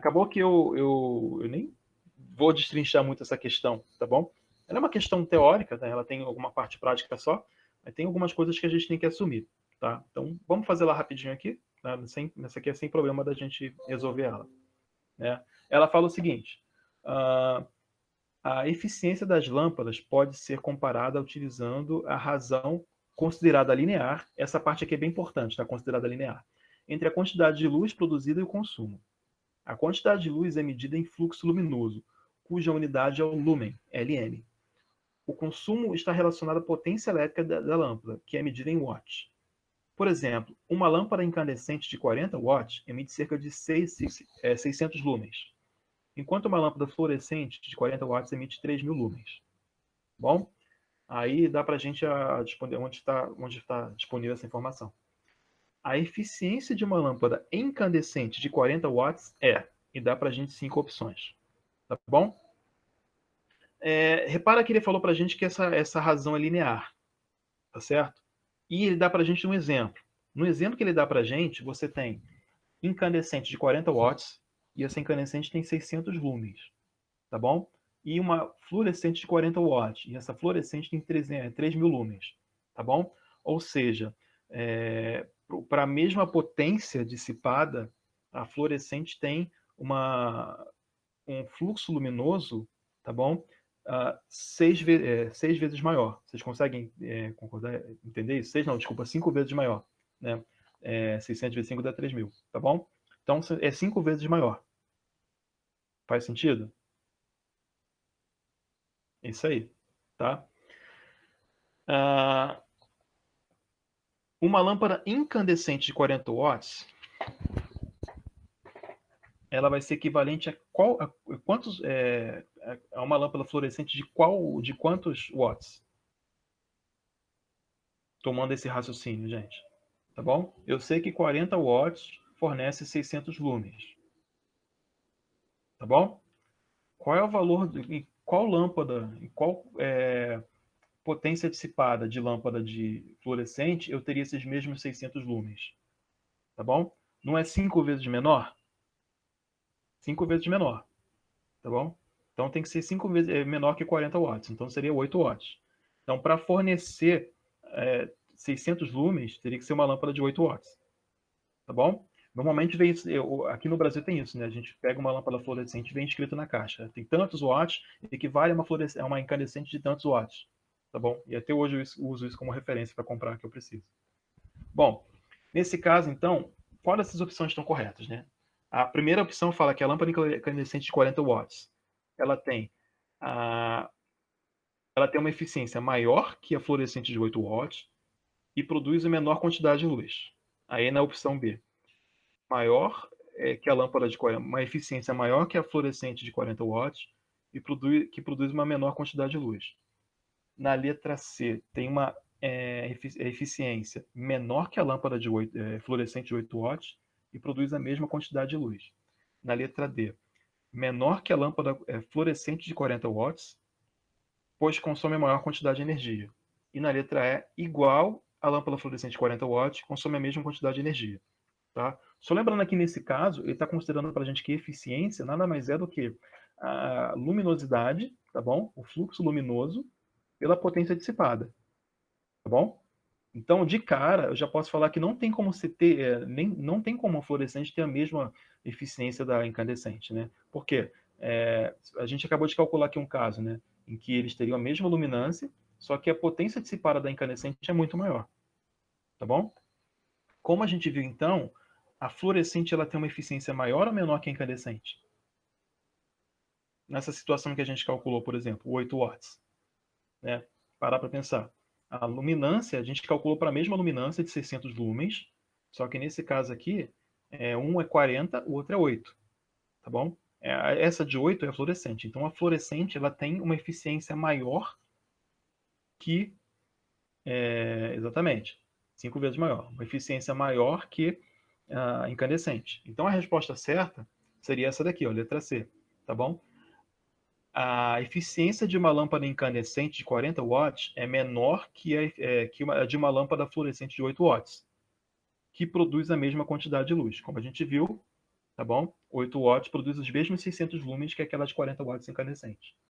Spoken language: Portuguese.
acabou que eu nem vou destrinchar muito essa questão, tá bom? Ela é uma questão teórica, né? Ela tem alguma parte prática só, mas tem algumas coisas que a gente tem que assumir, tá? Então, vamos fazer lá rapidinho aqui, tá? Nessa aqui é sem problema da gente resolver ela, né? Ela fala o seguinte, a eficiência das lâmpadas pode ser comparada utilizando a razão considerada linear, essa parte aqui é bem importante, tá? Considerada linear, entre a quantidade de luz produzida e o consumo. A quantidade de luz é medida em fluxo luminoso, cuja unidade é o lumen, LM. O consumo está relacionado à potência elétrica da lâmpada, que é medida em watts. Por exemplo, uma lâmpada incandescente de 40 watts emite cerca de 600 lumens, enquanto uma lâmpada fluorescente de 40 watts emite 3.000 lumens. Bom, aí dá para a gente responder onde está disponível essa informação. A eficiência de uma lâmpada incandescente de 40 watts e dá para a gente 5 opções. Tá bom? Repara que ele falou para a gente que essa razão é linear, tá certo? E ele dá para a gente um exemplo. No exemplo que ele dá para a gente, você tem incandescente de 40 watts e essa incandescente tem 600 lumens, tá bom? E uma fluorescente de 40 watts e essa fluorescente tem 3.000 lumens, tá bom? Ou seja, para a mesma potência dissipada, a fluorescente tem um fluxo luminoso, tá bom? 6 vezes maior. Vocês conseguem concordar, entender isso? 6 não, desculpa, 5 vezes maior, né? 600 vezes 5 dá 3.000, tá bom? Então, é 5 vezes maior. Faz sentido? É isso aí, tá? Uma lâmpada incandescente de 40 watts, ela vai ser equivalente a quantos, a uma lâmpada fluorescente de quantos watts? Tomando esse raciocínio, gente. Tá bom? Eu sei que 40 watts fornece 600 lumens. Tá bom? Qual é o valor, em qual lâmpada, em qual potência dissipada de lâmpada de fluorescente eu teria esses mesmos 600 lumens? Tá bom? Não é 5 vezes menor? 5 vezes menor. Tá bom? Então tem que ser 5 vezes menor que 40 watts. Então seria 8 watts. Então, para fornecer 600 lumens, teria que ser uma lâmpada de 8 watts. Tá bom? Normalmente vem isso, aqui no Brasil tem isso, né? A gente pega uma lâmpada fluorescente e vem escrito na caixa. Tem tantos watts, equivale a uma incandescente de tantos watts. Tá bom? E até hoje eu uso isso como referência para comprar o que eu preciso. Bom, nesse caso, então, qual dessas opções estão corretas, né? A primeira opção fala que a lâmpada incandescente de 40 watts, ela tem uma eficiência maior que a fluorescente de 8 watts e produz a menor quantidade de luz. Aí na opção B, maior que a lâmpada de 40, uma eficiência maior que a fluorescente de 40 watts e que produz uma menor quantidade de luz. Na letra C, tem uma eficiência menor que a lâmpada fluorescente de 8 watts e produz a mesma quantidade de luz. Na letra D, menor que a lâmpada fluorescente de 40 watts, pois consome a maior quantidade de energia. E na letra E, igual a lâmpada fluorescente de 40 watts, consome a mesma quantidade de energia. Tá? Só lembrando aqui nesse caso, ele está considerando para a gente que eficiência nada mais é do que a luminosidade, tá bom? O fluxo luminoso pela potência dissipada, tá bom? Então, de cara, eu já posso falar que não tem como não tem como a fluorescente ter a mesma eficiência da incandescente, né? Por quê? A gente acabou de calcular aqui um caso, né? Em que eles teriam a mesma luminância, só que a potência dissipada da incandescente é muito maior, tá bom? Como a gente viu então, a fluorescente ela tem uma eficiência maior ou menor que a incandescente? Nessa situação que a gente calculou, por exemplo, 8 watts, né? Parar para pensar. A luminância, a gente calculou para a mesma luminância de 600 lumens, só que nesse caso aqui, um é 40, o outro é 8, tá bom? Essa de 8 é a fluorescente. Então, a fluorescente ela tem uma eficiência maior que, exatamente, 5 vezes maior. Uma eficiência maior que incandescente. Então, a resposta certa seria essa daqui, ó, letra C, tá bom? A eficiência de uma lâmpada incandescente de 40 watts é menor que a de uma lâmpada fluorescente de 8 watts, que produz a mesma quantidade de luz. Como a gente viu, tá bom? 8 watts produz os mesmos 600 lumens que aquela de 40 watts incandescente.